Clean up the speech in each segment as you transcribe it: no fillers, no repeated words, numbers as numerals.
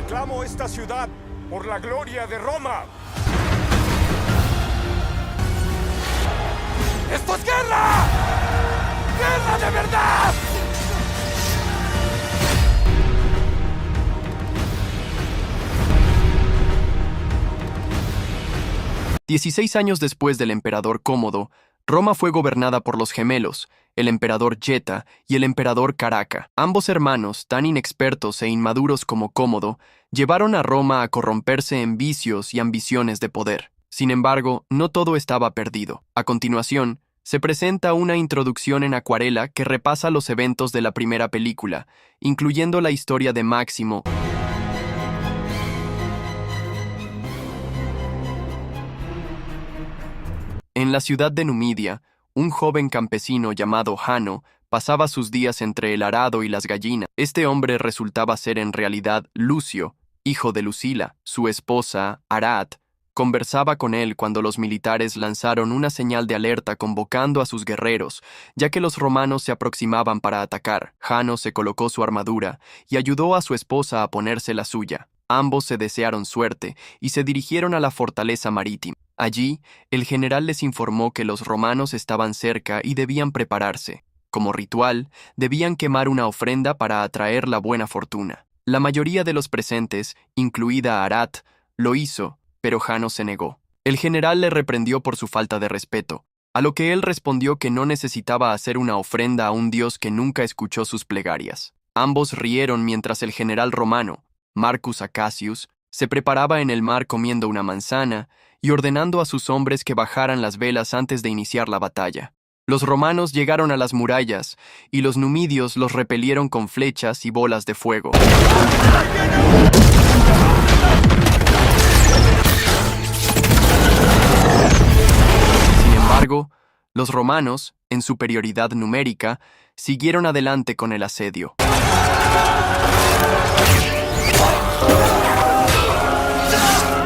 Reclamo esta ciudad por la gloria de Roma. ¡Esto es guerra! ¡Guerra de verdad! 16 años después del emperador Cómodo, Roma fue gobernada por los gemelos, el emperador Geta y el emperador Caraca. Ambos hermanos, tan inexpertos e inmaduros como Cómodo, llevaron a Roma a corromperse en vicios y ambiciones de poder. Sin embargo, no todo estaba perdido. A continuación, se presenta una introducción en acuarela que repasa los eventos de la primera película, incluyendo la historia de Máximo. En la ciudad de Numidia, un joven campesino llamado Jano pasaba sus días entre el arado y las gallinas. Este hombre resultaba ser en realidad Lucio, hijo de Lucila, su esposa, Arat. Conversaba con él cuando los militares lanzaron una señal de alerta convocando a sus guerreros, ya que los romanos se aproximaban para atacar. Jano se colocó su armadura y ayudó a su esposa a ponerse la suya. Ambos se desearon suerte y se dirigieron a la fortaleza marítima. Allí, el general les informó que los romanos estaban cerca y debían prepararse. Como ritual, debían quemar una ofrenda para atraer la buena fortuna. La mayoría de los presentes, incluida Arat, lo hizo, pero Jano se negó. El general le reprendió por su falta de respeto, a lo que él respondió que no necesitaba hacer una ofrenda a un dios que nunca escuchó sus plegarias. Ambos rieron mientras el general romano, Marcus Acasius, se preparaba en el mar comiendo una manzana y ordenando a sus hombres que bajaran las velas antes de iniciar la batalla. Los romanos llegaron a las murallas y los numidios los repelieron con flechas y bolas de fuego. Sin embargo, los romanos, en superioridad numérica, siguieron adelante con el asedio.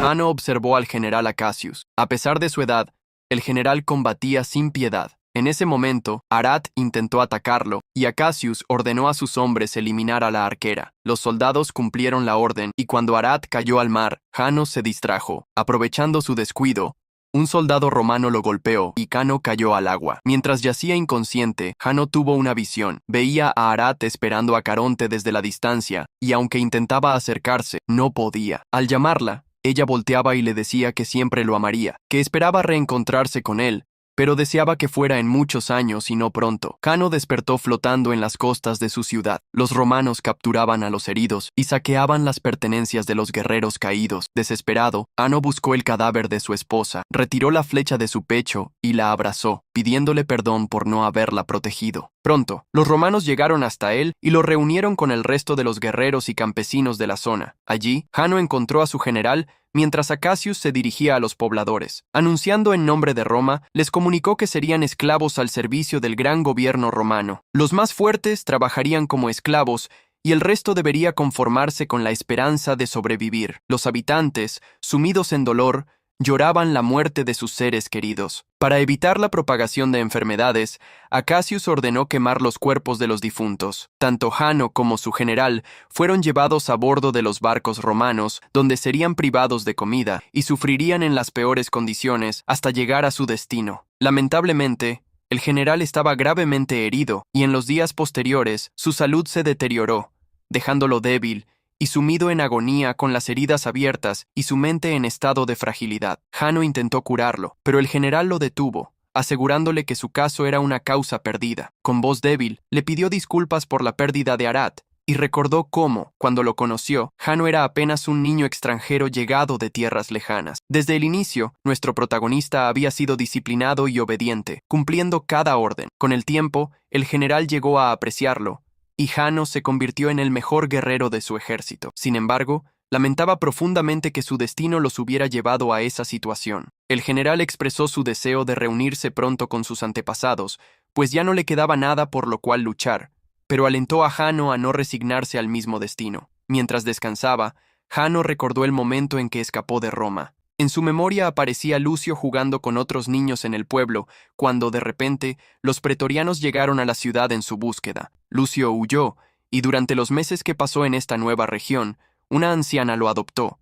Jano observó al general Acasius. A pesar de su edad, el general combatía sin piedad. En ese momento, Arat intentó atacarlo, y Acasius ordenó a sus hombres eliminar a la arquera. Los soldados cumplieron la orden, y cuando Arat cayó al mar, Jano se distrajo. Aprovechando su descuido, un soldado romano lo golpeó, y Jano cayó al agua. Mientras yacía inconsciente, Jano tuvo una visión. Veía a Arat esperando a Caronte desde la distancia, y aunque intentaba acercarse, no podía. Al llamarla, ella volteaba y le decía que siempre lo amaría, que esperaba reencontrarse con él, pero deseaba que fuera en muchos años y no pronto. Jano despertó flotando en las costas de su ciudad. Los romanos capturaban a los heridos y saqueaban las pertenencias de los guerreros caídos. Desesperado, Jano buscó el cadáver de su esposa, retiró la flecha de su pecho y la abrazó, pidiéndole perdón por no haberla protegido. Pronto, los romanos llegaron hasta él y lo reunieron con el resto de los guerreros y campesinos de la zona. Allí, Jano encontró a su general mientras Acasius se dirigía a los pobladores. Anunciando en nombre de Roma, les comunicó que serían esclavos al servicio del gran gobierno romano. Los más fuertes trabajarían como esclavos y el resto debería conformarse con la esperanza de sobrevivir. Los habitantes, sumidos en dolor, lloraban la muerte de sus seres queridos. Para evitar la propagación de enfermedades, Acasius ordenó quemar los cuerpos de los difuntos. Tanto Jano como su general fueron llevados a bordo de los barcos romanos, donde serían privados de comida y sufrirían en las peores condiciones hasta llegar a su destino. Lamentablemente, el general estaba gravemente herido y en los días posteriores su salud se deterioró, dejándolo débil y sumido en agonía con las heridas abiertas y su mente en estado de fragilidad. Jano intentó curarlo, pero el general lo detuvo, asegurándole que su caso era una causa perdida. Con voz débil, le pidió disculpas por la pérdida de Arat y recordó cómo, cuando lo conoció, Jano era apenas un niño extranjero llegado de tierras lejanas. Desde el inicio, nuestro protagonista había sido disciplinado y obediente, cumpliendo cada orden. Con el tiempo, el general llegó a apreciarlo, y Jano se convirtió en el mejor guerrero de su ejército. Sin embargo, lamentaba profundamente que su destino los hubiera llevado a esa situación. El general expresó su deseo de reunirse pronto con sus antepasados, pues ya no le quedaba nada por lo cual luchar, pero alentó a Jano a no resignarse al mismo destino. Mientras descansaba, Jano recordó el momento en que escapó de Roma. En su memoria aparecía Lucio jugando con otros niños en el pueblo, cuando de repente los pretorianos llegaron a la ciudad en su búsqueda. Lucio huyó, y durante los meses que pasó en esta nueva región, Una anciana lo adoptó.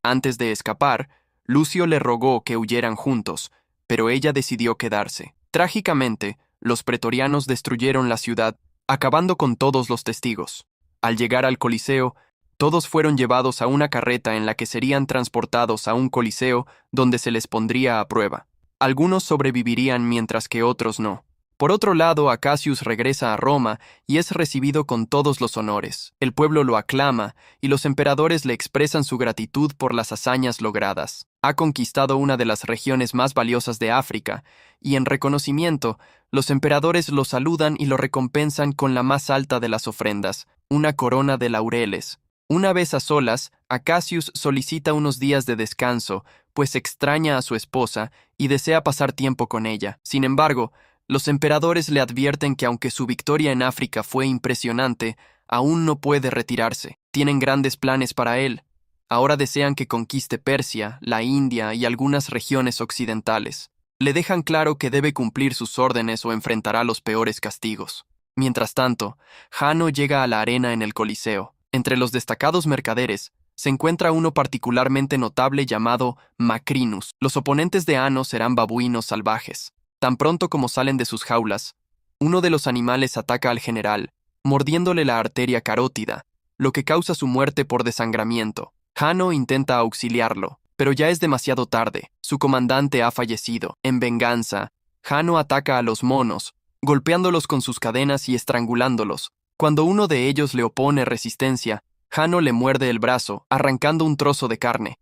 Antes de escapar, Lucio le rogó que huyeran juntos, pero ella decidió quedarse. Trágicamente, los pretorianos destruyeron la ciudad, acabando con todos los testigos. Al llegar al Coliseo, todos fueron llevados a una carreta en la que serían transportados a un coliseo donde se les pondría a prueba. Algunos sobrevivirían mientras que otros no. Por otro lado, Acasius regresa a Roma y es recibido con todos los honores. El pueblo lo aclama y los emperadores le expresan su gratitud por las hazañas logradas. Ha conquistado una de las regiones más valiosas de África y, en reconocimiento, los emperadores lo saludan y lo recompensan con la más alta de las ofrendas, una corona de laureles. Una vez a solas, Acasius solicita unos días de descanso, pues extraña a su esposa y desea pasar tiempo con ella. Sin embargo, los emperadores le advierten que aunque su victoria en África fue impresionante, aún no puede retirarse. Tienen grandes planes para él. Ahora desean que conquiste Persia, la India y algunas regiones occidentales. Le dejan claro que debe cumplir sus órdenes o enfrentará los peores castigos. Mientras tanto, Jano llega a la arena en el Coliseo. Entre los destacados mercaderes, se encuentra uno particularmente notable llamado Macrinus. Los oponentes de Jano serán babuinos salvajes. Tan pronto como salen de sus jaulas, uno de los animales ataca al general, mordiéndole la arteria carótida, lo que causa su muerte por desangramiento. Jano intenta auxiliarlo, pero ya es demasiado tarde. Su comandante ha fallecido. En venganza, Jano ataca a los monos, golpeándolos con sus cadenas y estrangulándolos. Cuando uno de ellos le opone resistencia, Jano le muerde el brazo, arrancando un trozo de carne.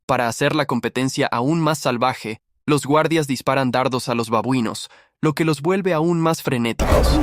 Para hacer la competencia aún más salvaje, los guardias disparan dardos a los babuinos, lo que los vuelve aún más frenéticos.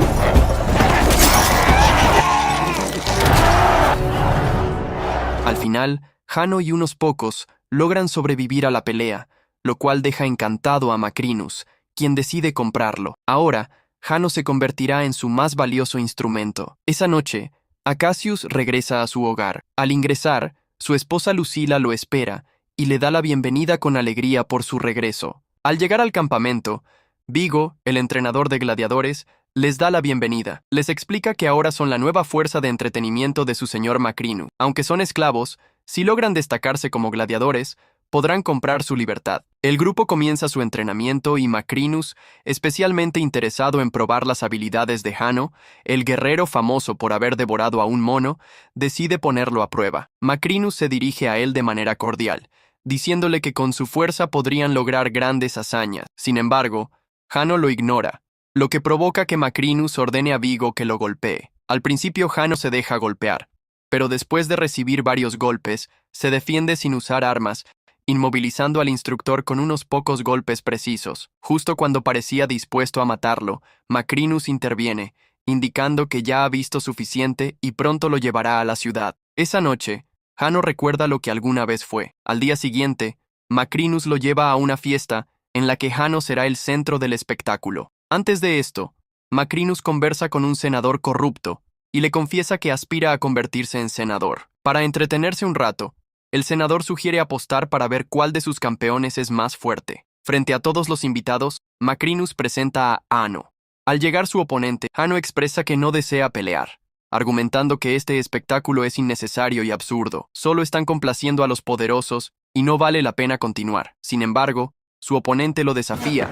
Al final, Jano y unos pocos logran sobrevivir a la pelea, lo cual deja encantado a Macrinus, quien decide comprarlo. Ahora, Jano se convertirá en su más valioso instrumento. Esa noche, Acasius regresa a su hogar. Al ingresar, su esposa Lucila lo espera y le da la bienvenida con alegría por su regreso. Al llegar al campamento, Vigo, el entrenador de gladiadores, les da la bienvenida. Les explica que ahora son la nueva fuerza de entretenimiento de su señor Macrinus. Aunque son esclavos, si logran destacarse como gladiadores, podrán comprar su libertad. El grupo comienza su entrenamiento y Macrinus, especialmente interesado en probar las habilidades de Jano, el guerrero famoso por haber devorado a un mono, decide ponerlo a prueba. Macrinus se dirige a él de manera cordial, diciéndole que con su fuerza podrían lograr grandes hazañas. Sin embargo, Jano lo ignora, lo que provoca que Macrinus ordene a Vigo que lo golpee. Al principio Jano se deja golpear, pero después de recibir varios golpes, se defiende sin usar armas, inmovilizando al instructor con unos pocos golpes precisos. Justo cuando parecía dispuesto a matarlo, Macrinus interviene, indicando que ya ha visto suficiente y pronto lo llevará a la ciudad. Esa noche, Jano recuerda lo que alguna vez fue. Al día siguiente, Macrinus lo lleva a una fiesta en la que Jano será el centro del espectáculo. Antes de esto, Macrinus conversa con un senador corrupto y le confiesa que aspira a convertirse en senador. Para entretenerse un rato, el senador sugiere apostar para ver cuál de sus campeones es más fuerte. Frente a todos los invitados, Macrinus presenta a Jano. Al llegar su oponente, Jano expresa que no desea pelear, argumentando que este espectáculo es innecesario y absurdo. Solo están complaciendo a los poderosos y no vale la pena continuar. Sin embargo, su oponente lo desafía.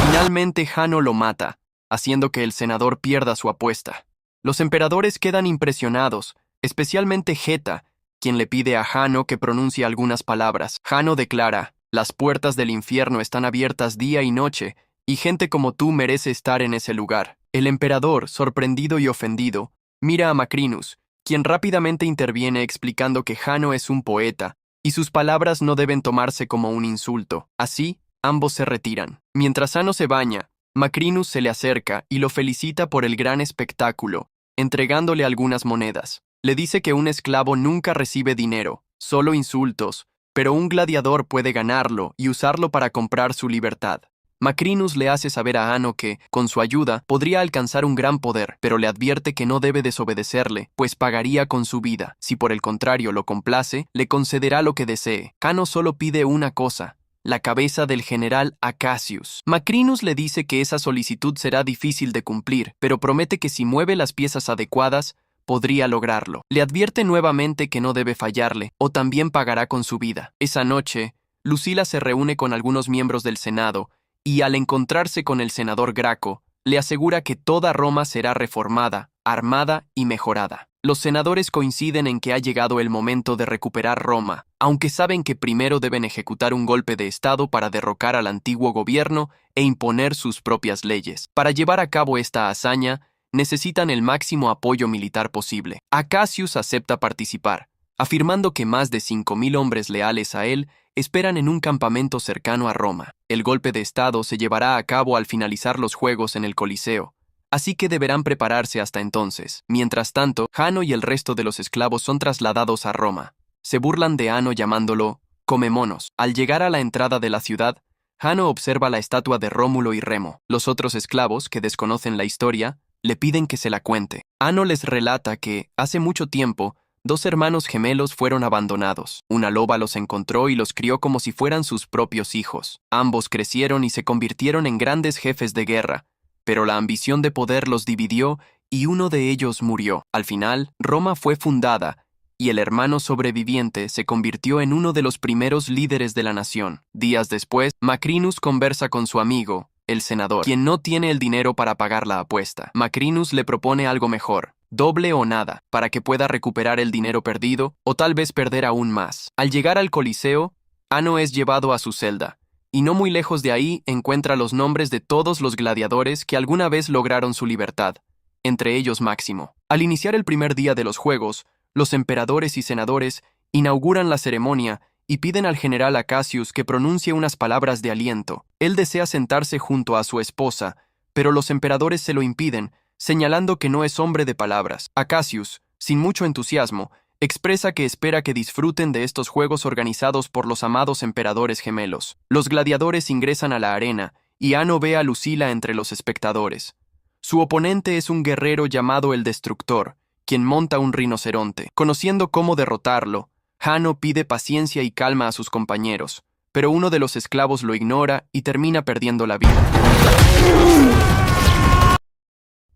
Finalmente, Jano lo mata, haciendo que el senador pierda su apuesta. Los emperadores quedan impresionados, especialmente Geta, quien le pide a Jano que pronuncie algunas palabras. Jano declara: «Las puertas del infierno están abiertas día y noche, y gente como tú merece estar en ese lugar». El emperador, sorprendido y ofendido, mira a Macrinus, quien rápidamente interviene explicando que Jano es un poeta, y sus palabras no deben tomarse como un insulto. Así, ambos se retiran. Mientras Jano se baña, Macrinus se le acerca y lo felicita por el gran espectáculo, entregándole algunas monedas. Le dice que un esclavo nunca recibe dinero, solo insultos, pero un gladiador puede ganarlo y usarlo para comprar su libertad. Macrinus le hace saber a Jano que, con su ayuda, podría alcanzar un gran poder, pero le advierte que no debe desobedecerle, pues pagaría con su vida. Si por el contrario lo complace, le concederá lo que desee. Jano solo pide una cosa: la cabeza del general Acacius. Macrinus le dice que esa solicitud será difícil de cumplir, pero promete que si mueve las piezas adecuadas, podría lograrlo. Le advierte nuevamente que no debe fallarle, o también pagará con su vida. Esa noche, Lucila se reúne con algunos miembros del Senado, y al encontrarse con el senador Graco, le asegura que toda Roma será reformada, armada y mejorada. Los senadores coinciden en que ha llegado el momento de recuperar Roma, aunque saben que primero deben ejecutar un golpe de Estado para derrocar al antiguo gobierno e imponer sus propias leyes. Para llevar a cabo esta hazaña, necesitan el máximo apoyo militar posible. Acacius acepta participar, afirmando que más de 5.000 hombres leales a él esperan en un campamento cercano a Roma. El golpe de Estado se llevará a cabo al finalizar los Juegos en el Coliseo, así que deberán prepararse hasta entonces. Mientras tanto, Hanno y el resto de los esclavos son trasladados a Roma. Se burlan de Hanno llamándolo «comemonos». Al llegar a la entrada de la ciudad, Hanno observa la estatua de Rómulo y Remo. Los otros esclavos, que desconocen la historia, le piden que se la cuente. Hanno les relata que, hace mucho tiempo, 2 hermanos gemelos fueron abandonados. Una loba los encontró y los crió como si fueran sus propios hijos. Ambos crecieron y se convirtieron en grandes jefes de guerra, pero la ambición de poder los dividió y uno de ellos murió. Al final, Roma fue fundada y el hermano sobreviviente se convirtió en uno de los primeros líderes de la nación. Días después, Macrinus conversa con su amigo, el senador, quien no tiene el dinero para pagar la apuesta. Macrinus le propone algo mejor: doble o nada, para que pueda recuperar el dinero perdido o tal vez perder aún más. Al llegar al Coliseo, Hanno es llevado a su celda, y no muy lejos de ahí encuentra los nombres de todos los gladiadores que alguna vez lograron su libertad, entre ellos Máximo. Al iniciar el primer día de los Juegos, los emperadores y senadores inauguran la ceremonia y piden al general Acacius que pronuncie unas palabras de aliento. Él desea sentarse junto a su esposa, pero los emperadores se lo impiden, señalando que no es hombre de palabras. Acacius, sin mucho entusiasmo, expresa que espera que disfruten de estos juegos organizados por los amados emperadores gemelos. Los gladiadores ingresan a la arena, y Hanno ve a Lucila entre los espectadores. Su oponente es un guerrero llamado el Destructor, quien monta un rinoceronte. Conociendo cómo derrotarlo, Hanno pide paciencia y calma a sus compañeros, pero uno de los esclavos lo ignora y termina perdiendo la vida.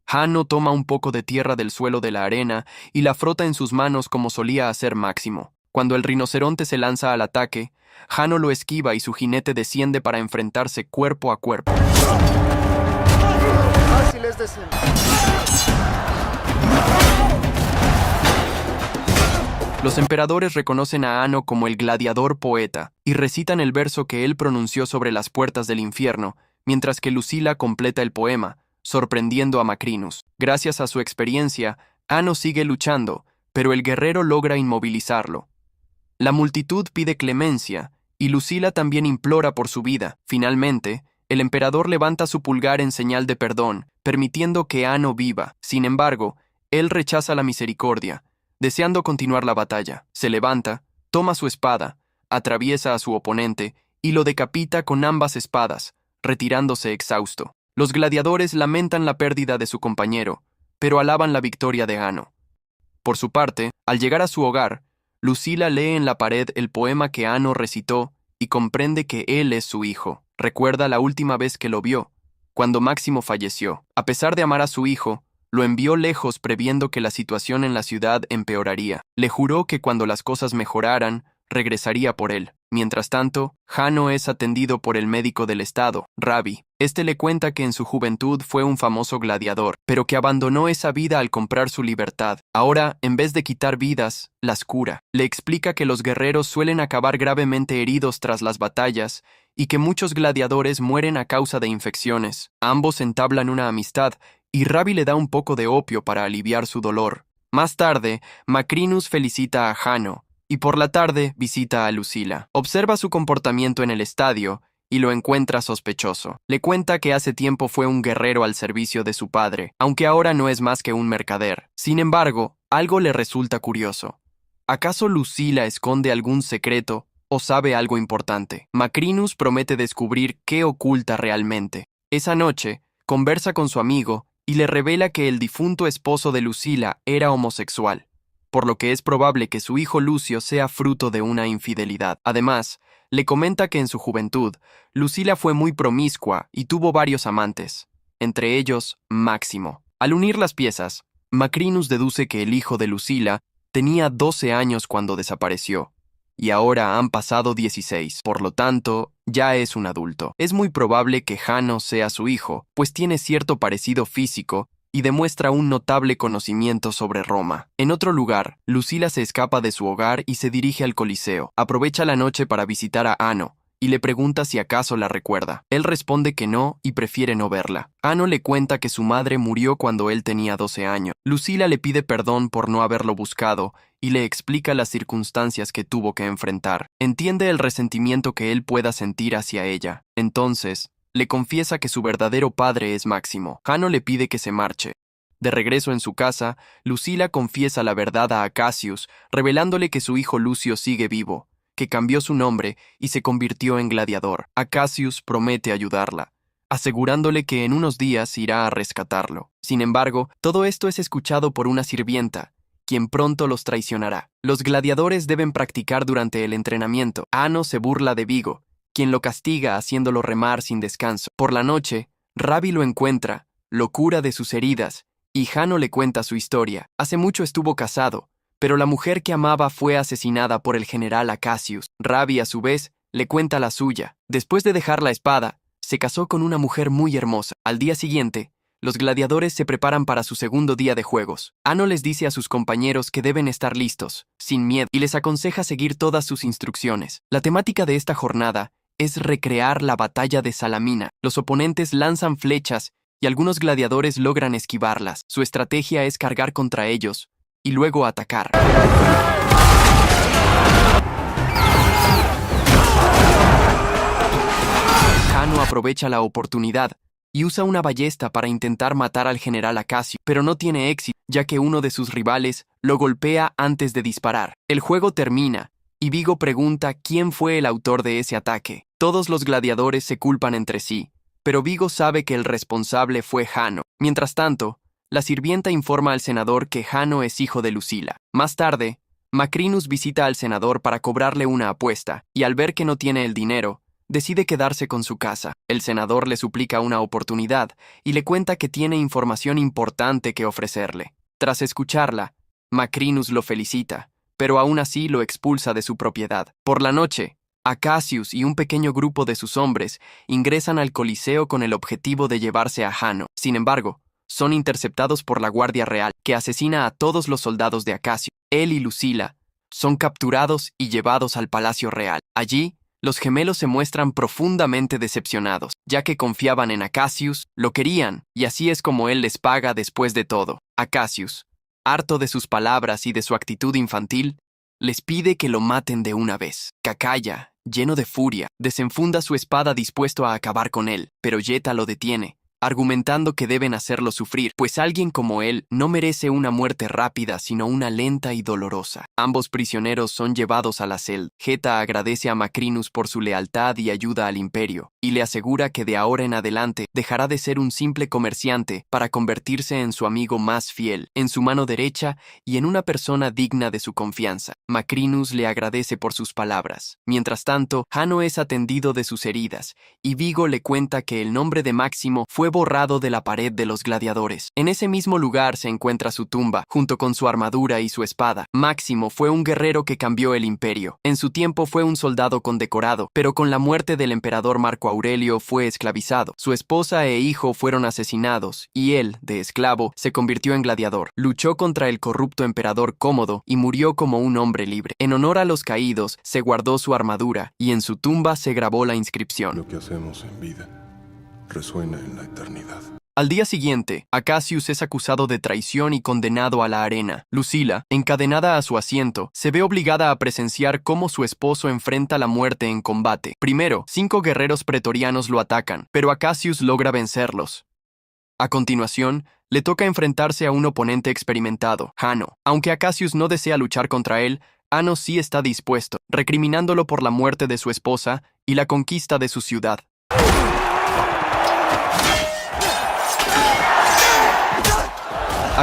Hanno toma un poco de tierra del suelo de la arena y la frota en sus manos como solía hacer Máximo. Cuando el rinoceronte se lanza al ataque, Hanno lo esquiva y su jinete desciende para enfrentarse cuerpo a cuerpo. Fáciles de ser. Los emperadores reconocen a Hanno como el gladiador poeta y recitan el verso que él pronunció sobre las puertas del infierno, mientras que Lucila completa el poema, sorprendiendo a Macrinus. Gracias a su experiencia, Hanno sigue luchando, pero el guerrero logra inmovilizarlo. La multitud pide clemencia, y Lucila también implora por su vida. Finalmente, el emperador levanta su pulgar en señal de perdón, permitiendo que Hanno viva. Sin embargo, él rechaza la misericordia, deseando continuar la batalla. Se levanta, toma su espada, atraviesa a su oponente y lo decapita con ambas espadas, retirándose exhausto. Los gladiadores lamentan la pérdida de su compañero, pero alaban la victoria de Hanno. Por su parte, al llegar a su hogar, Lucila lee en la pared el poema que Hanno recitó y comprende que él es su hijo. Recuerda la última vez que lo vio, cuando Máximo falleció. A pesar de amar a su hijo, lo envió lejos previendo que la situación en la ciudad empeoraría. Le juró que cuando las cosas mejoraran, regresaría por él. Mientras tanto, Hanno es atendido por el médico del estado, Rabi. Este le cuenta que en su juventud fue un famoso gladiador, pero que abandonó esa vida al comprar su libertad. Ahora, en vez de quitar vidas, las cura. Le explica que los guerreros suelen acabar gravemente heridos tras las batallas y que muchos gladiadores mueren a causa de infecciones. Ambos entablan una amistad y Rabi le da un poco de opio para aliviar su dolor. Más tarde, Macrinus felicita a Hanno, y por la tarde visita a Lucila. Observa su comportamiento en el estadio y lo encuentra sospechoso. Le cuenta que hace tiempo fue un guerrero al servicio de su padre, aunque ahora no es más que un mercader. Sin embargo, algo le resulta curioso. ¿Acaso Lucila esconde algún secreto o sabe algo importante? Macrinus promete descubrir qué oculta realmente. Esa noche, conversa con su amigo y le revela que el difunto esposo de Lucila era homosexual, por lo que es probable que su hijo Lucio sea fruto de una infidelidad. Además, Le comenta que en su juventud, Lucila fue muy promiscua y tuvo varios amantes, entre ellos Máximo. Al unir las piezas, Macrinus deduce que el hijo de Lucila tenía 12 años cuando desapareció, y ahora han pasado 16, por lo tanto, ya es un adulto. Es muy probable que Jano sea su hijo, pues tiene cierto parecido físico y demuestra un notable conocimiento sobre Roma. En otro lugar, Lucila se escapa de su hogar y se dirige al Coliseo. Aprovecha la noche para visitar a Ano y le pregunta si acaso la recuerda. Él responde que no y prefiere no verla. Ano le cuenta que su madre murió cuando él tenía 12 años. Lucila le pide perdón por no haberlo buscado y le explica las circunstancias que tuvo que enfrentar. Entiende el resentimiento que él pueda sentir hacia ella. Entonces, le confiesa que su verdadero padre es Máximo. Jano le pide que se marche. De regreso en su casa, Lucila confiesa la verdad a Cassius, revelándole que su hijo Lucio sigue vivo, que cambió su nombre y se convirtió en gladiador. Cassius promete ayudarla, asegurándole que en unos días irá a rescatarlo. Sin embargo, todo esto es escuchado por una sirvienta, quien pronto los traicionará. Los gladiadores deben practicar durante el entrenamiento. Ano se burla de Vigo, quien lo castiga haciéndolo remar sin descanso. Por la noche, Rabi lo encuentra, lo cura de sus heridas, y Jano le cuenta su historia. Hace mucho estuvo casado, pero la mujer que amaba fue asesinada por el general Cassius. Rabi, a su vez, le cuenta la suya. Después de dejar la espada, se casó con una mujer muy hermosa. Al día siguiente, los gladiadores se preparan para su segundo día de juegos. Ano les dice a sus compañeros que deben estar listos, sin miedo, y les aconseja seguir todas sus instrucciones. La temática de esta jornada es recrear la batalla de Salamina. Los oponentes lanzan flechas y algunos gladiadores logran esquivarlas. Su estrategia es cargar contra ellos y luego atacar. Jano aprovecha la oportunidad y usa una ballesta para intentar matar al general Cassius, pero no tiene éxito, ya que uno de sus rivales lo golpea antes de disparar. El juego termina y Vigo pregunta quién fue el autor de ese ataque. Todos los gladiadores se culpan entre sí, pero Vigo sabe que el responsable fue Jano. Mientras tanto, la sirvienta informa al senador que Jano es hijo de Lucila. Más tarde, Macrinus visita al senador para cobrarle una apuesta, y al ver que no tiene el dinero, decide quedarse con su casa. El senador le suplica una oportunidad y le cuenta que tiene información importante que ofrecerle. Tras escucharla, Macrinus lo felicita, pero aún así lo expulsa de su propiedad. Por la noche, Cassius y un pequeño grupo de sus hombres ingresan al Coliseo con el objetivo de llevarse a Jano. Sin embargo, son interceptados por la Guardia Real, que asesina a todos los soldados de Cassius. Él y Lucila son capturados y llevados al Palacio Real. Allí, los gemelos se muestran profundamente decepcionados, ya que confiaban en Cassius, lo querían, y así es como él les paga después de todo. Cassius, harto de sus palabras y de su actitud infantil, les pide que lo maten de una vez. Cacalla, lleno de furia, desenfunda su espada dispuesto a acabar con él, pero Yeta lo detiene, argumentando que deben hacerlo sufrir, pues alguien como él no merece una muerte rápida, sino una lenta y dolorosa. Ambos prisioneros son llevados a la celda. Yeta agradece a Macrinus por su lealtad y ayuda al imperio, y le asegura que de ahora en adelante dejará de ser un simple comerciante para convertirse en su amigo más fiel, en su mano derecha y en una persona digna de su confianza. Macrinus le agradece por sus palabras. Mientras tanto, Jano es atendido de sus heridas, y Vigo le cuenta que el nombre de Máximo fue borrado de la pared de los gladiadores. En ese mismo lugar se encuentra su tumba, junto con su armadura y su espada. Máximo fue un guerrero que cambió el imperio. En su tiempo fue un soldado condecorado, pero con la muerte del emperador Marco Aurelio fue esclavizado. Su esposa e hijo fueron asesinados, y él, de esclavo, se convirtió en gladiador. Luchó contra el corrupto emperador Cómodo y murió como un hombre libre. En honor a los caídos, se guardó su armadura, y en su tumba se grabó la inscripción: Lo que hacemos en vida resuena en la eternidad. Al día siguiente, Cassius es acusado de traición y condenado a la arena. Lucila, encadenada a su asiento, se ve obligada a presenciar cómo su esposo enfrenta la muerte en combate. Primero, 5 guerreros pretorianos lo atacan, pero Cassius logra vencerlos. A continuación, le toca enfrentarse a un oponente experimentado, Jano. Aunque Cassius no desea luchar contra él, Ano sí está dispuesto, recriminándolo por la muerte de su esposa y la conquista de su ciudad.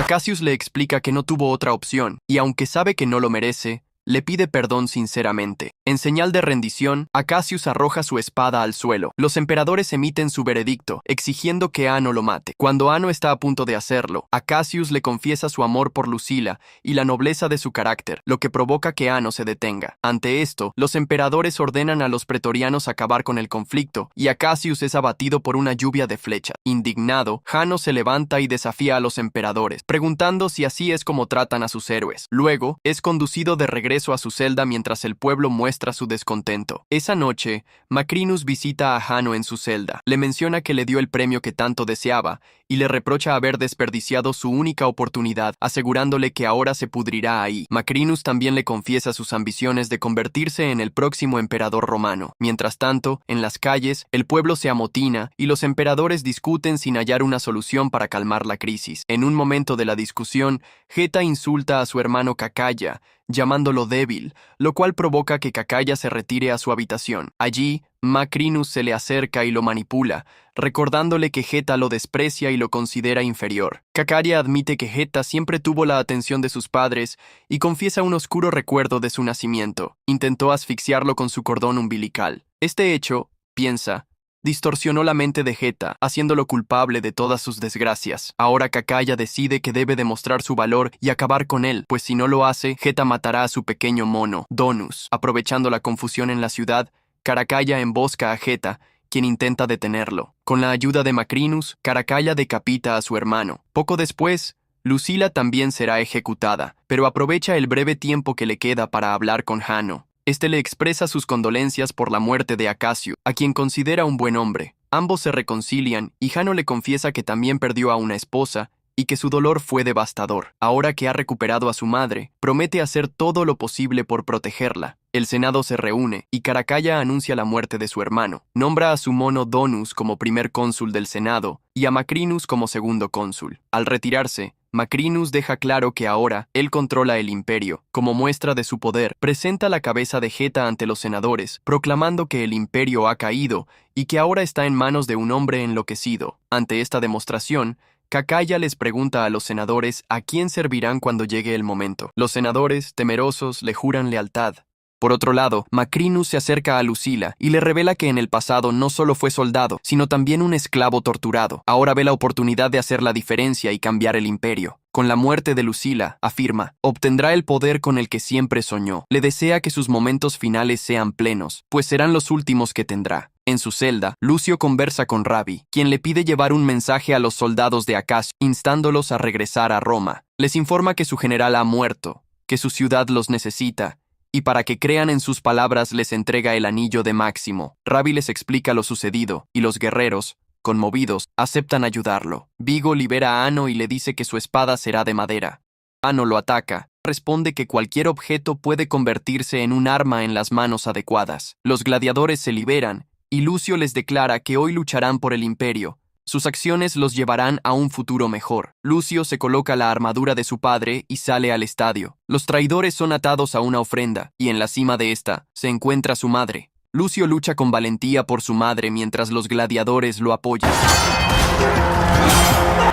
Cassius le explica que no tuvo otra opción, y aunque sabe que no lo merece, le pide perdón sinceramente. En señal de rendición, Acacius arroja su espada al suelo. Los emperadores emiten su veredicto, exigiendo que Ano lo mate. Cuando Ano está a punto de hacerlo, Acacius le confiesa su amor por Lucila y la nobleza de su carácter, lo que provoca que Ano se detenga. Ante esto, los emperadores ordenan a los pretorianos acabar con el conflicto, y Acacius es abatido por una lluvia de flechas. Indignado, Jano se levanta y desafía a los emperadores, preguntando si así es como tratan a sus héroes. Luego, es conducido de regreso a su celda mientras el pueblo muestra su descontento. Esa noche, Macrinus visita a Jano en su celda. Le menciona que le dio el premio que tanto deseaba y le reprocha haber desperdiciado su única oportunidad, asegurándole que ahora se pudrirá ahí. Macrinus también le confiesa sus ambiciones de convertirse en el próximo emperador romano. Mientras tanto, en las calles, el pueblo se amotina y los emperadores discuten sin hallar una solución para calmar la crisis. En un momento de la discusión, Geta insulta a su hermano Cacalla, llamándolo débil, lo cual provoca que Cacalla se retire a su habitación. Allí, Macrinus se le acerca y lo manipula, recordándole que Geta lo desprecia y lo considera inferior. Cacalla admite que Geta siempre tuvo la atención de sus padres y confiesa un oscuro recuerdo de su nacimiento. Intentó asfixiarlo con su cordón umbilical. Este hecho, piensa, distorsionó la mente de Geta, haciéndolo culpable de todas sus desgracias. Ahora Cacalla decide que debe demostrar su valor y acabar con él, pues si no lo hace, Geta matará a su pequeño mono, Donus. Aprovechando la confusión en la ciudad, Caracalla embosca a Geta, quien intenta detenerlo. Con la ayuda de Macrinus, Caracalla decapita a su hermano. Poco después, Lucila también será ejecutada, pero aprovecha el breve tiempo que le queda para hablar con Jano. Este le expresa sus condolencias por la muerte de Acacio, a quien considera un buen hombre. Ambos se reconcilian y Jano le confiesa que también perdió a una esposa y que su dolor fue devastador. Ahora que ha recuperado a su madre, promete hacer todo lo posible por protegerla. El Senado se reúne y Caracalla anuncia la muerte de su hermano. Nombra a su mono Donus como primer cónsul del Senado y a Macrinus como segundo cónsul. Al retirarse, Macrinus deja claro que ahora él controla el imperio. Como muestra de su poder, presenta la cabeza de Geta ante los senadores, proclamando que el imperio ha caído y que ahora está en manos de un hombre enloquecido. Ante esta demostración, Cacalla les pregunta a los senadores a quién servirán cuando llegue el momento. Los senadores, temerosos, le juran lealtad. Por otro lado, Macrinus se acerca a Lucila y le revela que en el pasado no solo fue soldado, sino también un esclavo torturado. Ahora ve la oportunidad de hacer la diferencia y cambiar el imperio. Con la muerte de Lucila, afirma, obtendrá el poder con el que siempre soñó. Le desea que sus momentos finales sean plenos, pues serán los últimos que tendrá. En su celda, Lucio conversa con Rabi, quien le pide llevar un mensaje a los soldados de Acacio, instándolos a regresar a Roma. Les informa que su general ha muerto, que su ciudad los necesita, y para que crean en sus palabras les entrega el anillo de Máximo. Rabi les explica lo sucedido, y los guerreros, conmovidos, aceptan ayudarlo. Vigo libera a Ano y le dice que su espada será de madera. Ano lo ataca. Responde que cualquier objeto puede convertirse en un arma en las manos adecuadas. Los gladiadores se liberan, y Lucio les declara que hoy lucharán por el imperio. Sus acciones los llevarán a un futuro mejor. Lucio se coloca la armadura de su padre y sale al estadio. Los traidores son atados a una ofrenda, y en la cima de esta se encuentra su madre. Lucio lucha con valentía por su madre mientras los gladiadores lo apoyan.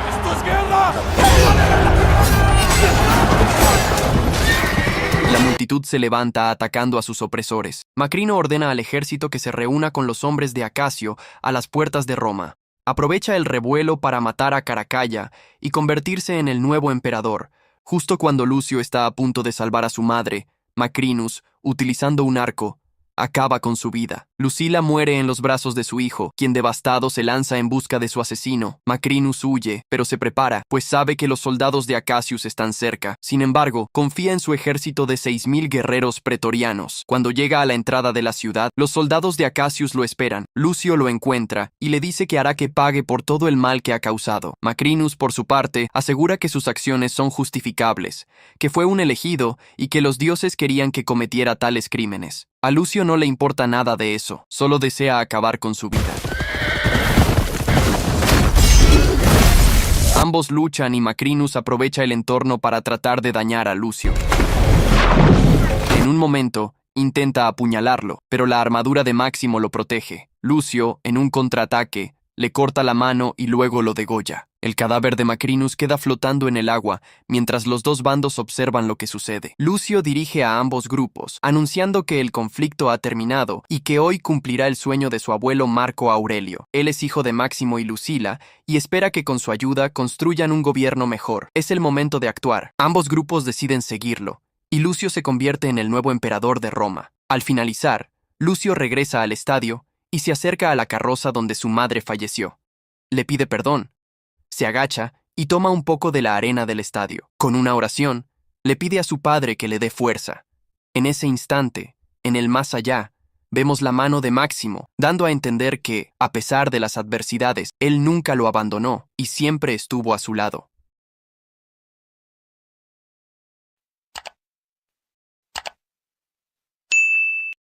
¡Esto es guerra! La multitud se levanta atacando a sus opresores. Macrino ordena al ejército que se reúna con los hombres de Acacio a las puertas de Roma. Aprovecha el revuelo para matar a Caracalla y convertirse en el nuevo emperador. Justo cuando Lucio está a punto de salvar a su madre, Macrinus, utilizando un arco, acaba con su vida. Lucila muere en los brazos de su hijo, quien devastado se lanza en busca de su asesino. Macrinus huye, pero se prepara, pues sabe que los soldados de Acacius están cerca. Sin embargo, confía en su ejército de 6.000 guerreros pretorianos. Cuando llega a la entrada de la ciudad, los soldados de Acacius lo esperan. Lucio lo encuentra y le dice que hará que pague por todo el mal que ha causado. Macrinus, por su parte, asegura que sus acciones son justificables, que fue un elegido y que los dioses querían que cometiera tales crímenes. A Lucio no le importa nada de eso, solo desea acabar con su vida. Ambos luchan y Macrinus aprovecha el entorno para tratar de dañar a Lucio. En un momento, intenta apuñalarlo, pero la armadura de Máximo lo protege. Lucio, en un contraataque, le corta la mano y luego lo degolla. El cadáver de Macrinus queda flotando en el agua mientras los dos bandos observan lo que sucede. Lucio dirige a ambos grupos, anunciando que el conflicto ha terminado y que hoy cumplirá el sueño de su abuelo Marco Aurelio. Él es hijo de Máximo y Lucila y espera que con su ayuda construyan un gobierno mejor. Es el momento de actuar. Ambos grupos deciden seguirlo y Lucio se convierte en el nuevo emperador de Roma. Al finalizar, Lucio regresa al estadio y se acerca a la carroza donde su madre falleció. Le pide perdón. Se agacha y toma un poco de la arena del estadio. Con una oración, le pide a su padre que le dé fuerza. En ese instante, en el más allá, vemos la mano de Máximo, dando a entender que, a pesar de las adversidades, él nunca lo abandonó y siempre estuvo a su lado.